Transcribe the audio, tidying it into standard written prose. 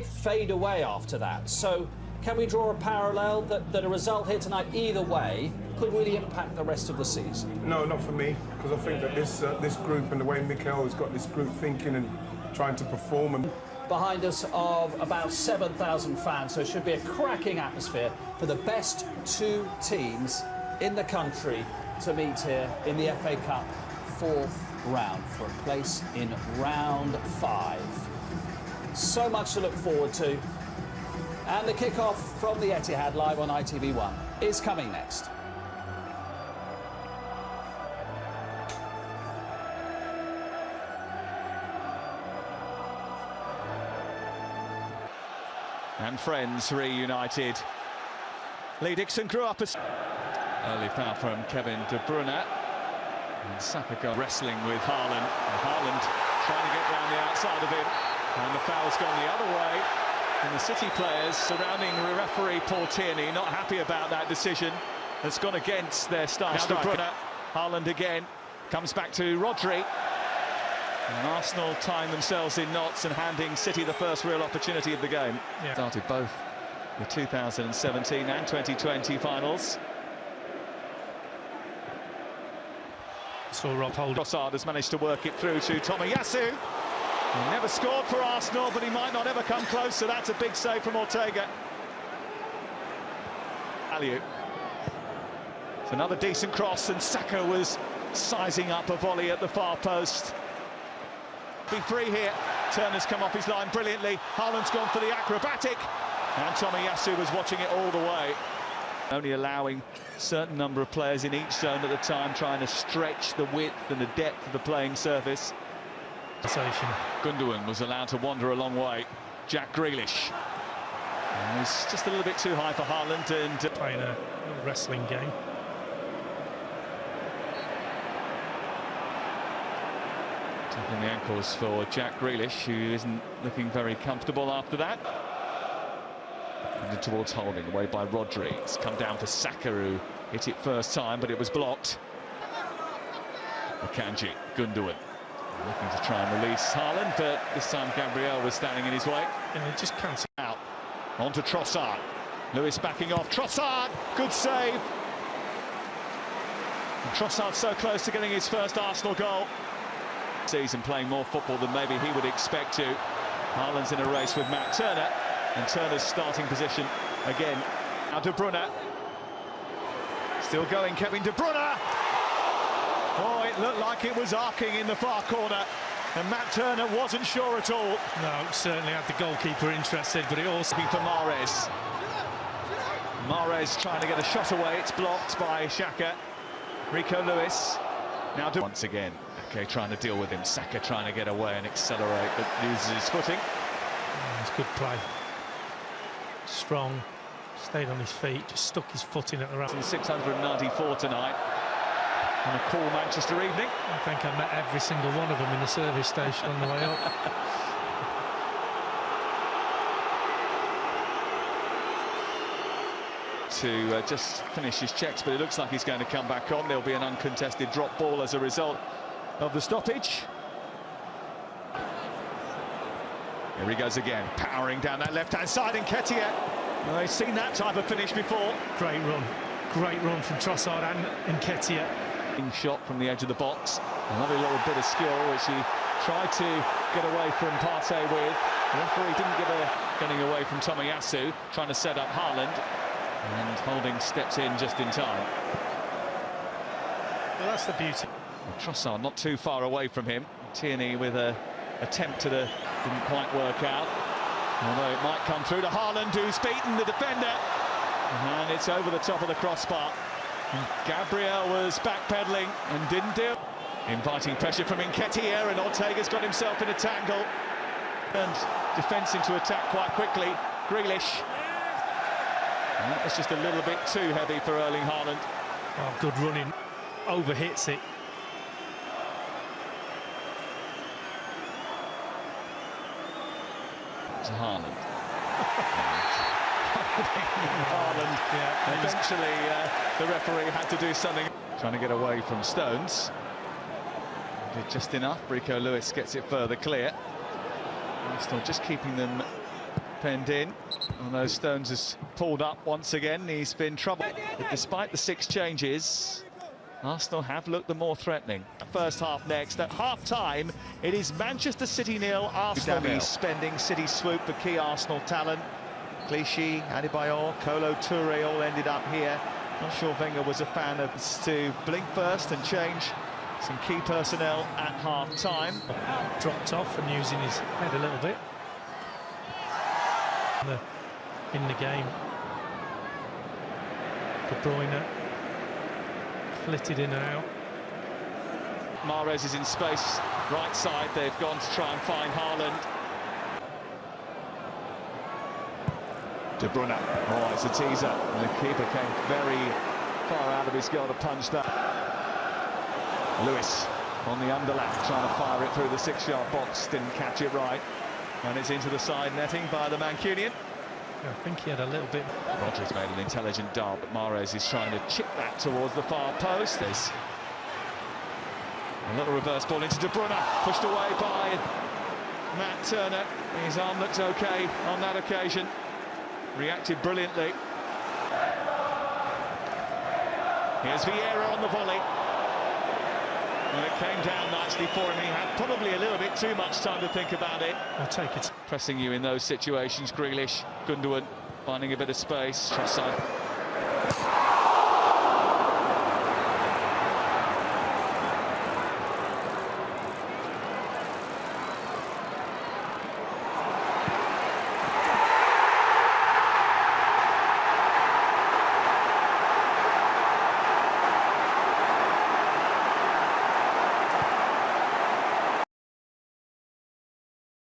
fade away after that. So can we draw a parallel that a result here tonight, either way, could really impact the rest of the season? No, not for me, because I think that this group and the way Mikel has got this group thinking and trying to perform. And behind us of about 7,000 fans, so it should be a cracking atmosphere for the best two teams in the country to meet here in the FA Cup fourth round for a place in round 5. So much to look forward to. And the kick-off from the Etihad live on ITV1 is coming next. And friends reunited. Lee Dixon grew up as early foul from Kevin De Bruyne. And Saka wrestling with Haaland. And Haaland trying to get round the outside of him. And the foul's gone the other way. And the City players surrounding referee Paul Tierney not happy about that decision. It's gone against their star striker. De Bruyne. Haaland again. Comes back to Rodri. And Arsenal tying themselves in knots and handing City the first real opportunity of the game. Yeah. Started both the 2017 and 2020 finals. So Rob Holding. Trossard has managed to work it through to Tomiyasu. He never scored for Arsenal, but he might not ever come close, so that's a big save from Ortega. Aliu. It's another decent cross, and Saka was sizing up a volley at the far post. Be free here. Turner's come off his line brilliantly. Haaland's gone for the acrobatic, and Tomiyasu was watching it all the way. Only allowing a certain number of players in each zone at the time, trying to stretch the width and the depth of the playing surface. Gundogan was allowed to wander a long way. Jack Grealish. And it's just a little bit too high for Haaland, and playing a wrestling game. Tapping the ankles for Jack Grealish, who isn't looking very comfortable after that. And towards Holding, away by Rodri. It's come down for Saka, who hit it first time, but it was blocked. Akanji, Gundogan, looking to try and release Haaland, but this time Gabriel was standing in his way. Yeah, just cancel out. On to Trossard. Lewis backing off. Trossard, good save. And Trossard so close to getting his first Arsenal goal. Season playing more football than maybe he would expect to. Haaland's in a race with Matt Turner, and Turner's starting position again. Now De Bruyne. Still going, Kevin De Bruyne. Oh, it looked like it was arcing in the far corner, and Matt Turner wasn't sure at all. No, certainly had the goalkeeper interested, but it also... Looking for Mahrez. Mahrez trying to get a shot away. It's blocked by Xhaka. Rico Lewis. Now once again. Okay, trying to deal with him. Saka trying to get away and accelerate, but loses his footing. It's good play. Strong. Stayed on his feet, just stuck his foot in at the right. 694 tonight. On a cool Manchester evening. I think I met every single one of them in the service station on the way up. To just finish his checks, but it looks like he's going to come back on. There'll be an uncontested drop ball as a result of the stoppage. Here he goes again, powering down that left-hand side, and Nketiah. Well, he's seen that type of finish before. Great run from Trossard and Nketiah. Shot from the edge of the box. A lovely little bit of skill, which he tried to get away from Partey with. The referee didn't give a getting away from Tomiyasu, trying to set up Haaland. And Holding steps in just in time. Well, that's the beauty. Trossard not too far away from him. Tierney with an attempt to didn't quite work out. Although it might come through to Haaland, who's beaten the defender. And it's over the top of the crossbar. And Gabriel was backpedaling and didn't do it. Inviting pressure from Nketiah, and Ortega's got himself in a tangle. And defence into attack quite quickly. Grealish. And that was just a little bit too heavy for Erling Haaland. Oh, good running. Overhits it. To Haaland. Haaland. Yeah, eventually, the referee had to do something. Trying to get away from Stones. Did just enough. Rico Lewis gets it further clear. Arsenal just keeping them penned in. Although Stones has pulled up once again, he's been troubled. But despite the 6 changes, Arsenal have looked the more threatening. First half next. At half-time, it is Manchester City 0, Arsenal 0. Spending City swoop for key Arsenal talent. Clichy, Adebayor, Kolo Toure all ended up here. Not sure Wenger was a fan of this to blink first and change some key personnel at half-time. Dropped off and using his head a little bit. In the game, De Bruyne flitted in and out. Mahrez is in space, right side. They've gone to try and find Haaland. De Bruyne, oh, it's a teaser. And the keeper came very far out of his goal to punch that. Lewis on the underlap, trying to fire it through the 6-yard box, didn't catch it right. And it's into the side netting by the Mancunian. I think he had a little bit. Rodri's made an intelligent dart, but Mahrez is trying to chip that towards the far post. There's a little reverse ball into De Bruyne, pushed away by Matt Turner. His arm looks okay on that occasion. Reacted brilliantly. Here's Vieira on the volley. Well, it came down nicely for him. He had probably a little bit too much time to think about it. I'll take it. Pressing you in those situations, Grealish, Gundogan finding a bit of space. Trossard